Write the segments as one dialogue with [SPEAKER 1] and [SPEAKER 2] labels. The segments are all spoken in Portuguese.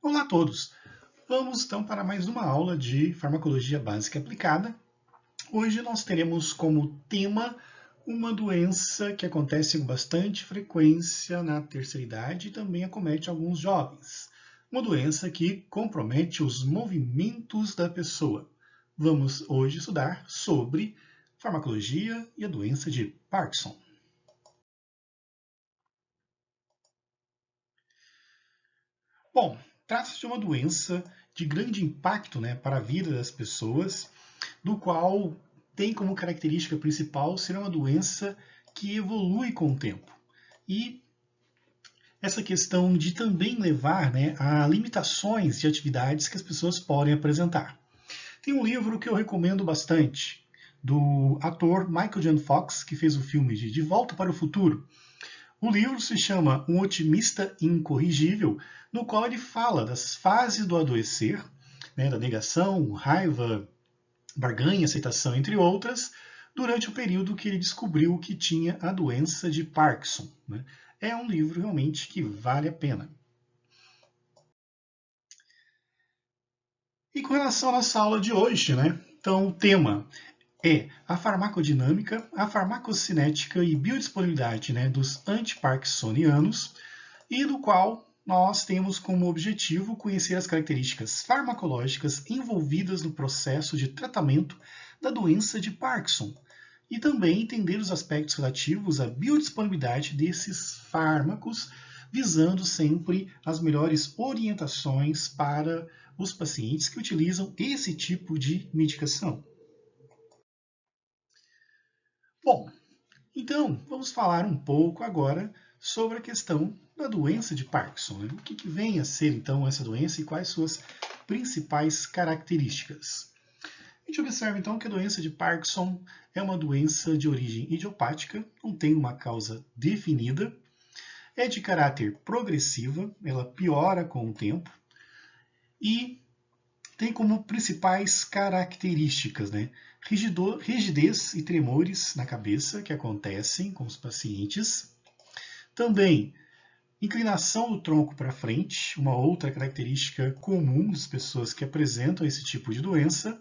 [SPEAKER 1] Olá a todos! Vamos então para mais uma aula de farmacologia básica aplicada. Hoje nós teremos como tema uma doença que acontece com bastante frequência na terceira idade e também acomete alguns jovens. Uma doença que compromete os movimentos da pessoa. Vamos hoje estudar sobre farmacologia e a doença de Parkinson. Bom, trata-se de uma doença de grande impacto, para a vida das pessoas, do qual tem como característica principal ser uma doença que evolui com o tempo. E essa questão de também levar a limitações de atividades que as pessoas podem apresentar. Tem um livro que eu recomendo bastante, do ator Michael J. Fox, que fez o filme De Volta para o Futuro. O livro se chama Um Otimista Incorrigível, no qual ele fala das fases do adoecer, da negação, raiva, barganha, aceitação, entre outras, durante o período que ele descobriu que tinha a doença de Parkinson. É um livro realmente que vale a pena. E com relação à nossa aula de hoje, então o tema é a farmacodinâmica, a farmacocinética e biodisponibilidade dos antiparkinsonianos, e do qual nós temos como objetivo conhecer as características farmacológicas envolvidas no processo de tratamento da doença de Parkinson e também entender os aspectos relativos à biodisponibilidade desses fármacos, visando sempre as melhores orientações para os pacientes que utilizam esse tipo de medicação. Bom, então vamos falar um pouco agora sobre a questão da doença de Parkinson. O que vem a ser então essa doença e quais suas principais características? A gente observa então que a doença de Parkinson é uma doença de origem idiopática, não tem uma causa definida, é de caráter progressiva, ela piora com o tempo e tem como principais características rigidez e tremores na cabeça que acontecem com os pacientes. Também inclinação do tronco para frente, uma outra característica comum das pessoas que apresentam esse tipo de doença.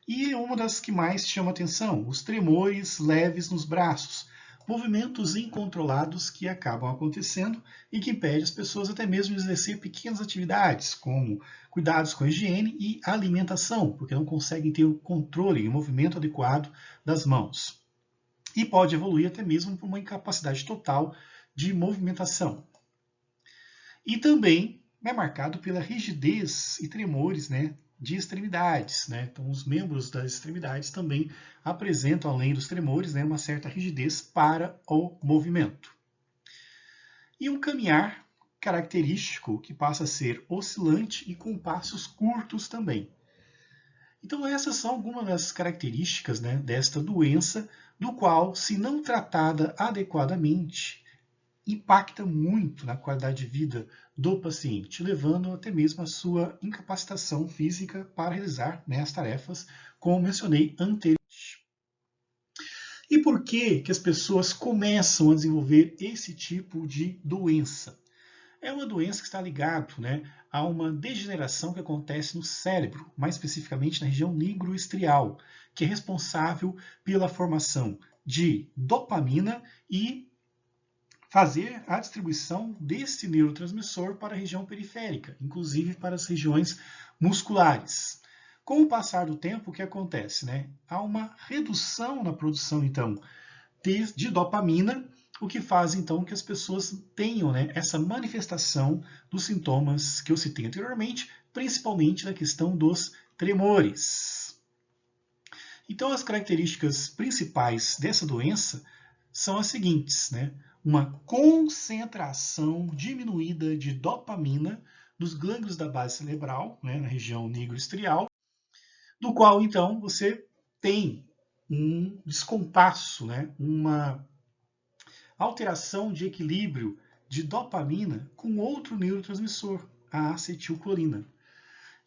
[SPEAKER 1] E uma das que mais chama atenção, os tremores leves nos braços, movimentos incontrolados que acabam acontecendo e que impedem as pessoas até mesmo de exercer pequenas atividades, como cuidados com a higiene e alimentação, porque não conseguem ter o controle e o movimento adequado das mãos. E pode evoluir até mesmo para uma incapacidade total de movimentação. E também é marcado pela rigidez e tremores de extremidades. Então, os membros das extremidades também apresentam, além dos tremores, uma certa rigidez para o movimento. E um caminhar característico que passa a ser oscilante e com passos curtos também. Então, essas são algumas das características desta doença, do qual, se não tratada adequadamente, impacta muito na qualidade de vida do paciente, levando até mesmo a sua incapacitação física para realizar as tarefas, como mencionei anteriormente. E por que as pessoas começam a desenvolver esse tipo de doença? É uma doença que está ligada a uma degeneração que acontece no cérebro, mais especificamente na região nigroestrial, que é responsável pela formação de dopamina e fazer a distribuição desse neurotransmissor para a região periférica, inclusive para as regiões musculares. Com o passar do tempo, o que acontece? Há uma redução na produção, então, de dopamina, o que faz, então, que as pessoas tenham essa manifestação dos sintomas que eu citei anteriormente, principalmente na questão dos tremores. Então, as características principais dessa doença são as seguintes, uma concentração diminuída de dopamina nos gânglios da base cerebral, na região nigroestrial, do qual, então, você tem um descompasso, uma alteração de equilíbrio de dopamina com outro neurotransmissor, a acetilcolina.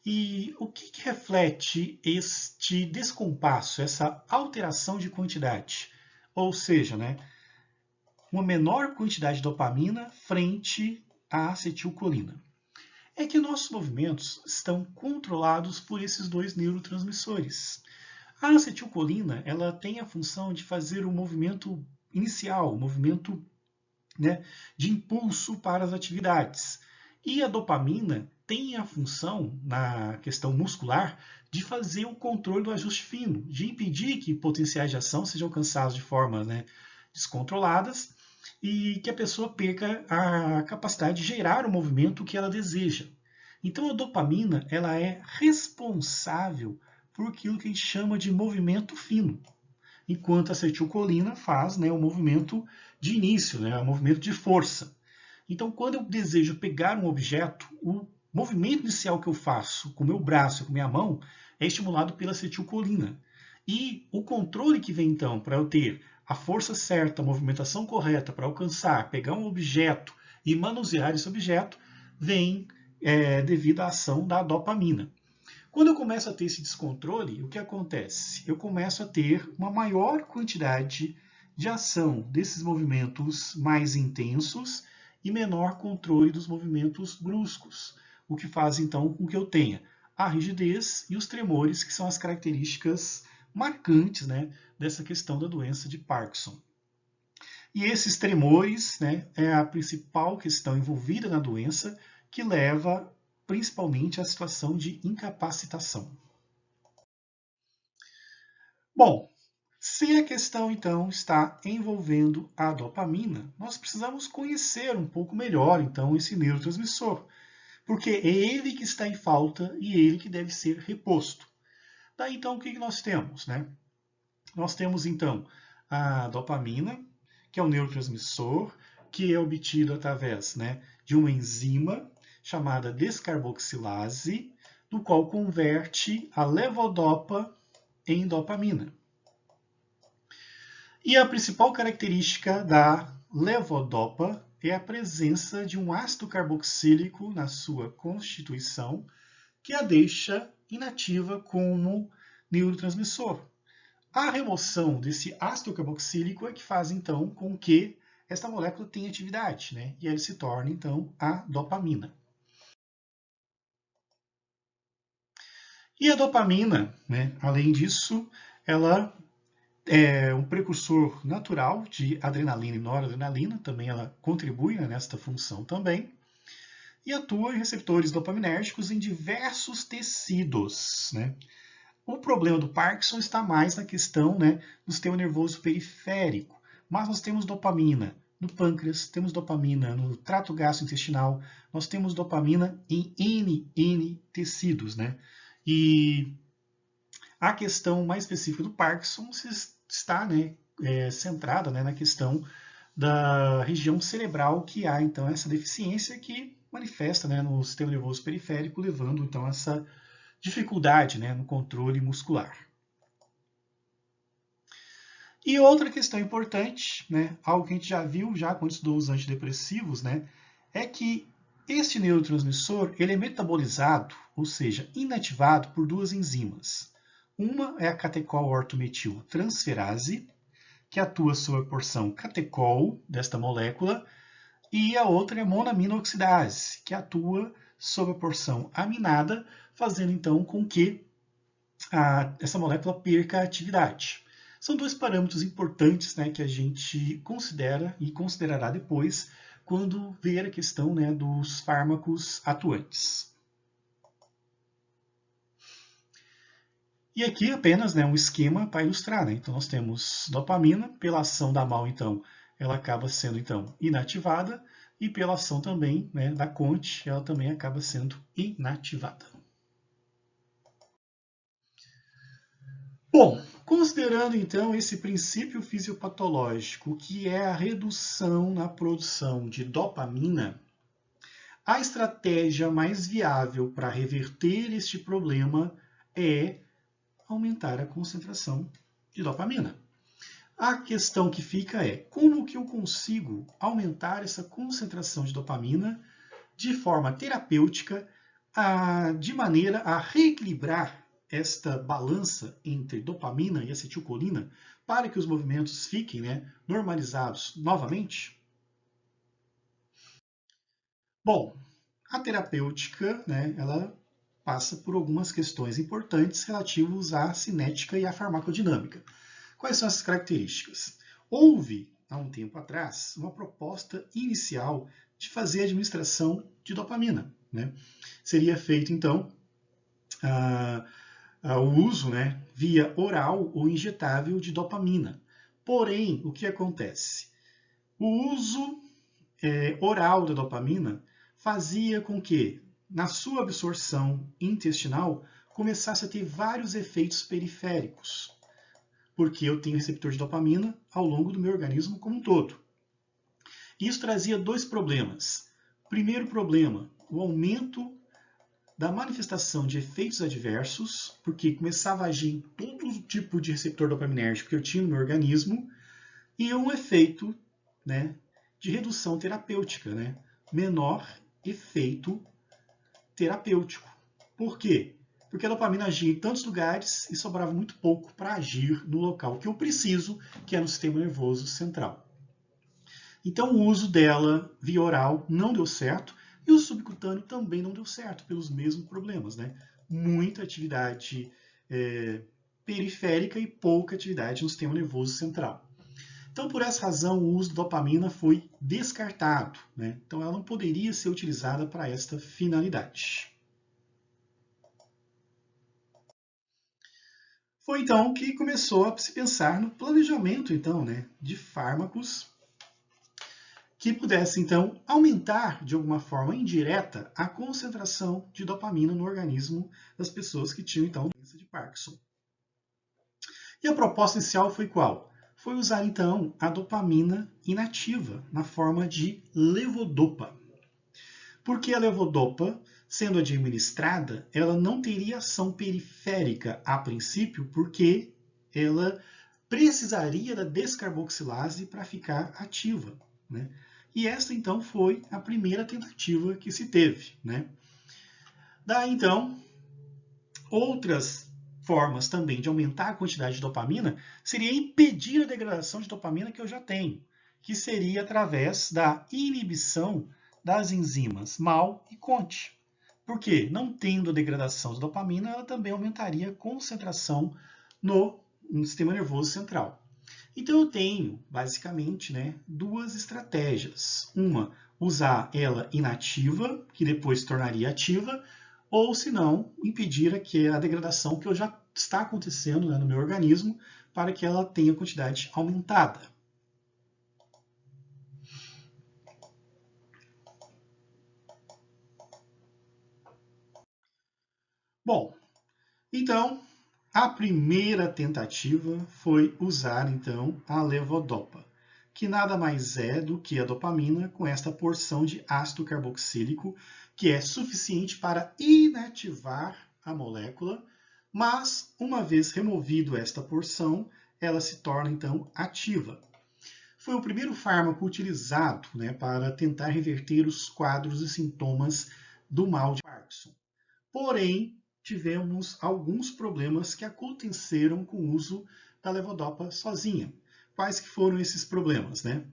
[SPEAKER 1] E o que reflete este descompasso, essa alteração de quantidade? Ou seja, uma menor quantidade de dopamina frente à acetilcolina. é que nossos movimentos estão controlados por esses dois neurotransmissores. A acetilcolina ela tem a função de fazer o movimento inicial, o movimento, né, de impulso para as atividades. E a dopamina tem a função, na questão muscular, de fazer o controle do ajuste fino, de impedir que potenciais de ação sejam alcançados de forma, né, descontroladas e que a pessoa perca a capacidade de gerar o movimento que ela deseja. Então a dopamina ela é responsável por aquilo que a gente chama de movimento fino, enquanto a acetilcolina faz, né, o movimento de início, né, o movimento de força. Então, quando eu desejo pegar um objeto, o movimento inicial que eu faço com o meu braço e com a minha mão é estimulado pela acetilcolina. E o controle que vem, então, para eu ter a força certa, a movimentação correta para alcançar, pegar um objeto e manusear esse objeto, vem devido à ação da dopamina. Quando eu começo a ter esse descontrole, o que acontece? Eu começo a ter uma maior quantidade de ação desses movimentos mais intensos e menor controle dos movimentos bruscos, o que faz então com que eu tenha a rigidez e os tremores, que são as características marcantes, né, dessa questão da doença de Parkinson. E esses tremores, né, é a principal questão envolvida na doença, que leva principalmente à situação de incapacitação. Bom, se a questão então está envolvendo a dopamina, nós precisamos conhecer um pouco melhor então esse neurotransmissor, porque é ele que está em falta e ele que deve ser reposto. Daí então o que nós temos, né? Nós temos então a dopamina, que é um neurotransmissor, que é obtido através, né, de uma enzima chamada descarboxilase, do qual converte a levodopa em dopamina. E a principal característica da levodopa é a presença de um ácido carboxílico na sua constituição, que a deixa inativa como neurotransmissor. A remoção desse ácido carboxílico é que faz, então, com que esta molécula tenha atividade, né? E ele se torna, então, a dopamina. E a dopamina, né, além disso, ela é um precursor natural de adrenalina e noradrenalina, também ela contribui, né, nesta função também, e atua em receptores dopaminérgicos em diversos tecidos, né? O problema do Parkinson está mais na questão, né, do sistema nervoso periférico, mas nós temos dopamina no pâncreas, temos dopamina no trato gastrointestinal, nós temos dopamina em N tecidos, né? E a questão mais específica do Parkinson está, né, centrada, né, na questão da região cerebral, que há então essa deficiência que manifesta, né, no sistema nervoso periférico, levando então essa dificuldade, né, no controle muscular. E outra questão importante, né, algo que a gente já viu já quando estudou os antidepressivos, né, é que este neurotransmissor ele é metabolizado, ou seja, inativado por duas enzimas. Uma é a catecol-ortometiltransferase, que atua sobre a porção catecol desta molécula, e a outra é a monaminoxidase, que atua sobre a porção aminada, fazendo então com que essa molécula perca a atividade. São dois parâmetros importantes, né, que a gente considera e considerará depois quando ver a questão, né, dos fármacos atuantes. E aqui apenas, né, um esquema para ilustrar, né? Então nós temos dopamina, pela ação da MAO, então, ela acaba sendo então inativada, e pela ação também, né, da CONT, ela também acaba sendo inativada. Bom, considerando então esse princípio fisiopatológico, que é a redução na produção de dopamina, a estratégia mais viável para reverter este problema é aumentar a concentração de dopamina. A questão que fica é como que eu consigo aumentar essa concentração de dopamina de forma terapêutica, de maneira a reequilibrar esta balança entre dopamina e acetilcolina para que os movimentos fiquem, né, normalizados novamente? Bom, A terapêutica, né, ela passa por algumas questões importantes relativas à cinética e à farmacodinâmica. Quais são essas características? Houve, há um tempo atrás, uma proposta inicial de fazer a administração de dopamina, né? Seria feito, então, o uso, né, via oral ou injetável de dopamina. Porém, o que acontece? O uso oral da dopamina fazia com que, na sua absorção intestinal, começasse a ter vários efeitos periféricos, porque eu tenho receptor de dopamina ao longo do meu organismo como um todo. Isso trazia dois problemas. Primeiro problema, o aumento da manifestação de efeitos adversos, porque começava a agir em todo tipo de receptor dopaminérgico que eu tinha no meu organismo, e um efeito, né, de redução terapêutica, né? Menor efeito terapêutico. Por quê? Porque a dopamina agia em tantos lugares e sobrava muito pouco para agir no local que eu preciso, que é no sistema nervoso central. Então o uso dela via oral não deu certo e o subcutâneo também não deu certo, pelos mesmos problemas, né? Muita atividade periférica e pouca atividade no sistema nervoso central. Então, por essa razão, o uso de dopamina foi descartado, né? Então, ela não poderia ser utilizada para esta finalidade. Foi então que começou a se pensar no planejamento, então, né, de fármacos que pudessem, então, aumentar de alguma forma indireta a concentração de dopamina no organismo das pessoas que tinham, então, doença de Parkinson. E a proposta inicial foi qual? Foi usar, então, a dopamina inativa, na forma de levodopa. Porque a levodopa, sendo administrada, ela não teria ação periférica a princípio, porque ela precisaria da descarboxilase para ficar ativa, né? E esta, então, foi a primeira tentativa que se teve, né? Daí, então, outras formas também de aumentar a quantidade de dopamina seria impedir a degradação de dopamina que eu já tenho, que seria através da inibição das enzimas MAO e CONT. Por quê? Não tendo a degradação de dopamina, ela também aumentaria a concentração no sistema nervoso central. Então eu tenho, basicamente, né, duas estratégias. Uma, usar ela inativa, que depois se tornaria ativa, ou se não, impedir a degradação que já está acontecendo, né, no meu organismo, para que ela tenha quantidade aumentada. Bom, então, a primeira tentativa foi usar, então, a levodopa, que nada mais é do que a dopamina com esta porção de ácido carboxílico, que é suficiente para inativar a molécula, mas, uma vez removido esta porção, ela se torna, então, ativa. Foi o primeiro fármaco utilizado, né, para tentar reverter os quadros e sintomas do mal de Parkinson. Porém, tivemos alguns problemas que aconteceram com o uso da levodopa sozinha. Quais que foram esses problemas, né?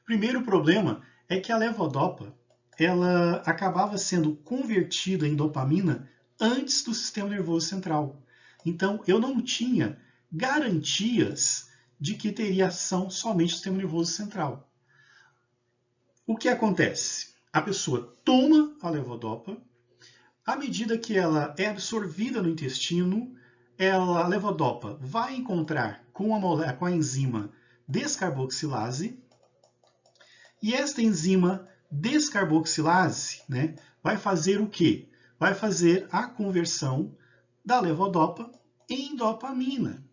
[SPEAKER 1] O primeiro problema é que a levodopa ela acabava sendo convertida em dopamina antes do sistema nervoso central. Então, eu não tinha garantias de que teria ação somente no sistema nervoso central. O que acontece? A pessoa toma a levodopa, à medida que ela é absorvida no intestino, a levodopa vai encontrar com a enzima descarboxilase, e esta enzima descarboxilase, né, vai fazer o quê? Vai fazer a conversão da levodopa em dopamina,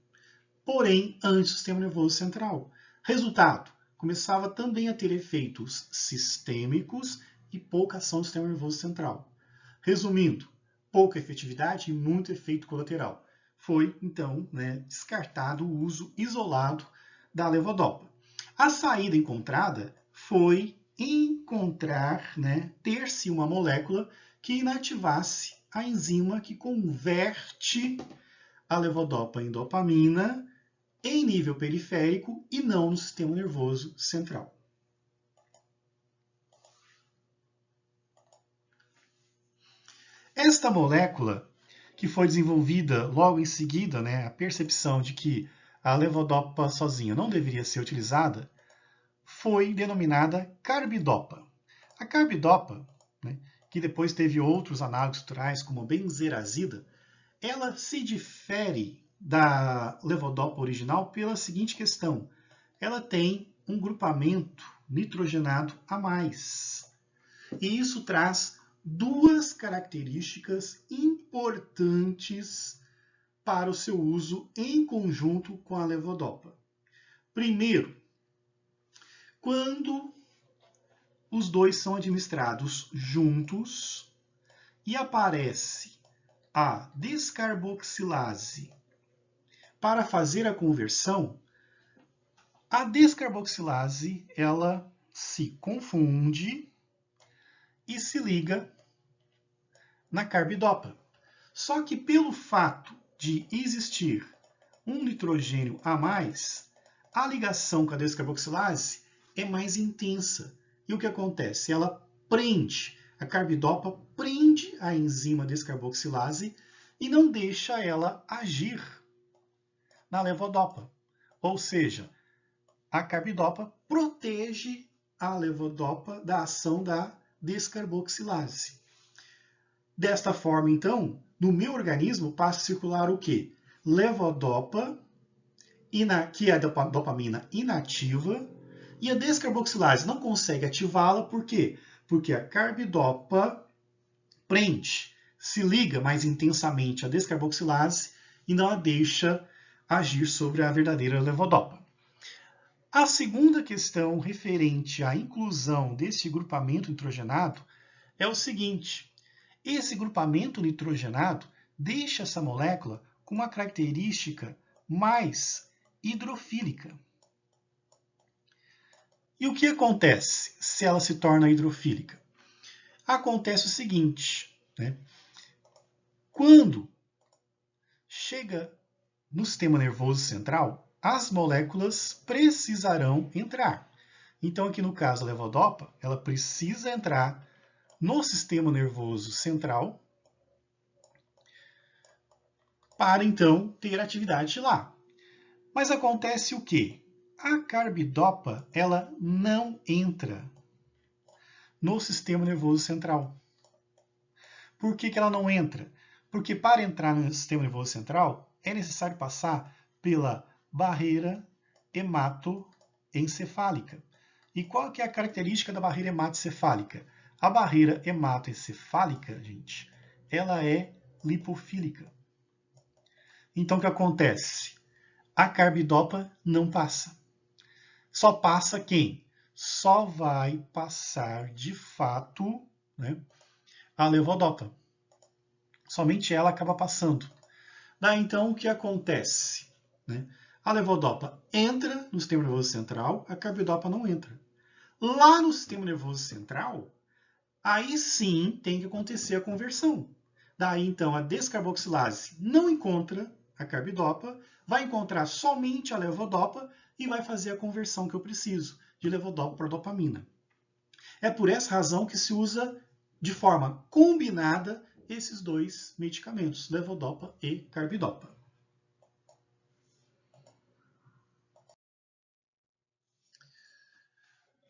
[SPEAKER 1] porém antes do sistema nervoso central. Resultado, começava também a ter efeitos sistêmicos e pouca ação do sistema nervoso central. Resumindo, pouca efetividade e muito efeito colateral. Foi, então, né, descartado o uso isolado da levodopa. A saída encontrada foi encontrar, né, ter-se uma molécula que inativasse a enzima que converte a levodopa em dopamina em nível periférico e não no sistema nervoso central. Esta molécula, que foi desenvolvida logo em seguida, né, a percepção de que a levodopa sozinha não deveria ser utilizada, foi denominada carbidopa. A carbidopa, né, que depois teve outros análogos estruturais, como benzerazida, ela se difere da levodopa original pela seguinte questão. Ela tem um grupamento nitrogenado a mais. E isso traz duas características importantes para o seu uso em conjunto com a levodopa. Primeiro, quando os dois são administrados juntos e aparece a descarboxilase para fazer a conversão, a descarboxilase ela se confunde e se liga na carbidopa. Só que pelo fato de existir um nitrogênio a mais, a ligação com a descarboxilase é mais intensa. E o que acontece? Ela prende, a carbidopa prende a enzima descarboxilase e não deixa ela agir na levodopa. Ou seja, a carbidopa protege a levodopa da ação da descarboxilase. Desta forma, então, no meu organismo passa a circular o quê? Levodopa, que é a dopamina inativa, e a descarboxilase não consegue ativá-la, por quê? Porque a carbidopa prende, se liga mais intensamente à descarboxilase e não a deixa agir sobre a verdadeira levodopa. A segunda questão referente à inclusão desse grupamento nitrogenado é o seguinte: esse grupamento nitrogenado deixa essa molécula com uma característica mais hidrofílica. E o que acontece se ela se torna hidrofílica? Acontece o seguinte, né? Quando chega no sistema nervoso central, as moléculas precisarão entrar. Então, aqui no caso da levodopa, ela precisa entrar no sistema nervoso central para, então, ter atividade lá. Mas acontece o quê? A carbidopa, ela não entra no sistema nervoso central. Por que ela não entra? Porque para entrar no sistema nervoso central, é necessário passar pela barreira hematoencefálica. E qual que é a característica da barreira hematoencefálica? A barreira hematoencefálica, gente, ela é lipofílica. Então, o que acontece? A carbidopa não passa. Só passa quem? Só vai passar, de fato, né, a levodopa. Somente ela acaba passando. Daí, então, o que acontece? Né? A levodopa entra no sistema nervoso central, a carbidopa não entra. Lá no sistema nervoso central, aí sim tem que acontecer a conversão. Daí, então, a descarboxilase não encontra a carbidopa, vai encontrar somente a levodopa e vai fazer a conversão que eu preciso, de levodopa para dopamina. É por essa razão que se usa de forma combinada esses dois medicamentos, levodopa e carbidopa.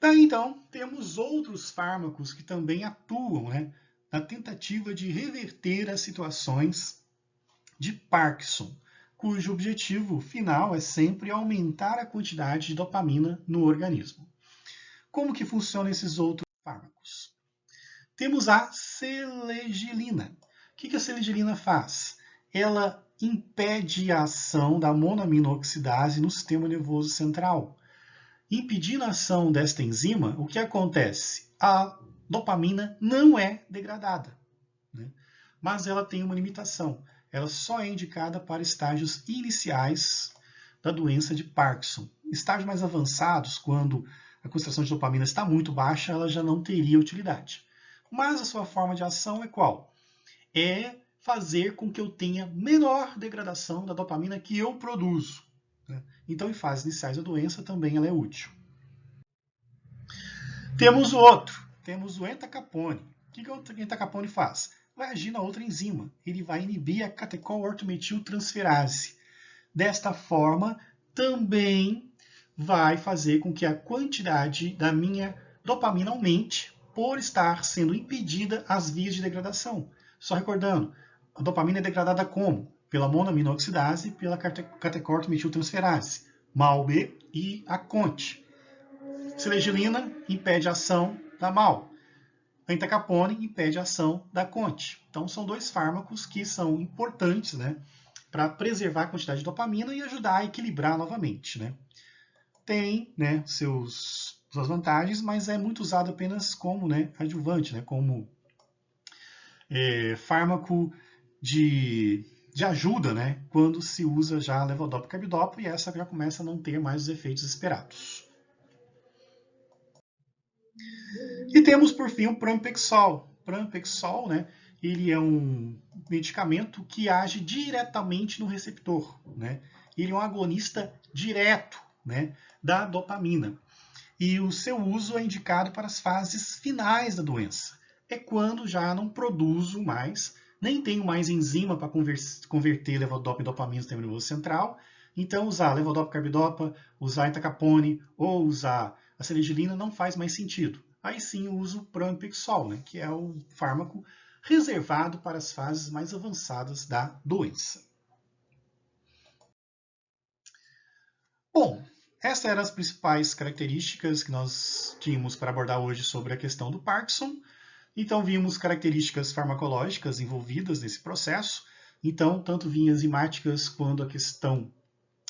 [SPEAKER 1] Daí, então, temos outros fármacos que também atuam, né, na tentativa de reverter as situações de Parkinson, cujo objetivo final é sempre aumentar a quantidade de dopamina no organismo. Como que funcionam esses outros fármacos? Temos a selegilina. O que a selegilina faz? Ela impede a ação da monoaminoxidase no sistema nervoso central. Impedindo a ação desta enzima, o que acontece? A dopamina não é degradada, né? Mas ela tem uma limitação. Ela só é indicada para estágios iniciais da doença de Parkinson. Estágios mais avançados, quando a concentração de dopamina está muito baixa, ela já não teria utilidade. Mas a sua forma de ação é qual? É fazer com que eu tenha menor degradação da dopamina que eu produzo. Então, em fases iniciais da doença, também ela é útil. Temos o outro, temos o entacapone. O que o entacapone faz? vai agir na outra enzima. Ele vai inibir a catecol-ortometiltransferase. Desta forma, também vai fazer com que a quantidade da minha dopamina aumente por estar sendo impedida as vias de degradação. Só recordando, a dopamina é degradada como? Pela monoaminoxidase e pela catecol-ortometiltransferase, MAO-B e a CONT. Selegiline impede a ação da MAO. A entacapone impede a ação da CONT. Então, são dois fármacos que são importantes, né, para preservar a quantidade de dopamina e ajudar a equilibrar novamente, né. Tem, né, suas vantagens, mas é muito usado apenas como, né, adjuvante, né, como fármaco de ajuda, né, quando se usa já levodopa e carbidopa, e essa já começa a não ter mais os efeitos esperados. E temos, por fim, o pramipexol. Pramipexol, né, ele é um medicamento que age diretamente no receptor, né? Ele é um agonista direto, né, da dopamina. E o seu uso é indicado para as fases finais da doença. É quando já não produzo mais, nem tenho mais enzima para converter levodopa e dopamina no sistema nervoso central. Então, usar levodopa, carbidopa, usar entacapone ou usar a selegiline não faz mais sentido. Aí sim eu uso o pramipexol, né, que é o fármaco reservado para as fases mais avançadas da doença. Bom, essas eram as principais características que nós tínhamos para abordar hoje sobre a questão do Parkinson. Então, vimos características farmacológicas envolvidas nesse processo. Então, tanto vias enzimáticas quanto a questão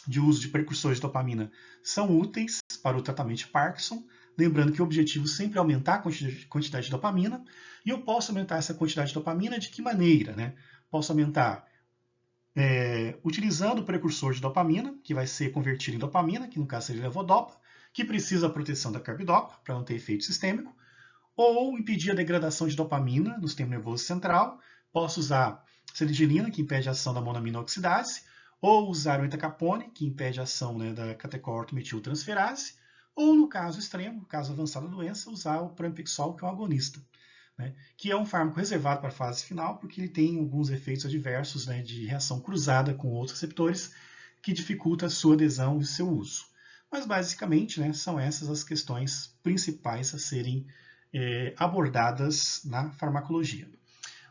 [SPEAKER 1] de uso de precursores de dopamina são úteis para o tratamento de Parkinson. Lembrando que o objetivo sempre é aumentar a quantidade de dopamina. E eu posso aumentar essa quantidade de dopamina de que maneira, né? Posso aumentar utilizando o precursor de dopamina, que vai ser convertido em dopamina, que no caso seria levodopa, que precisa da proteção da carbidopa, para não ter efeito sistêmico, ou impedir a degradação de dopamina no sistema nervoso central. Posso usar selegiline, que impede a ação da monoaminoxidase, ou usar o entacapone, que impede a ação, né, da catecol-ortometiltransferase, ou no caso extremo, no caso avançado da doença, usar o pramipexol, que é um agonista, né, que é um fármaco reservado para a fase final, porque ele tem alguns efeitos adversos, né, de reação cruzada com outros receptores, que dificulta a sua adesão e o seu uso. Mas basicamente, né, são essas as questões principais a serem abordadas na farmacologia.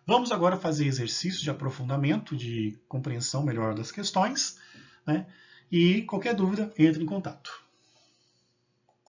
[SPEAKER 1] Vamos agora fazer exercícios de aprofundamento, de compreensão melhor das questões, né, e qualquer dúvida, entre em contato.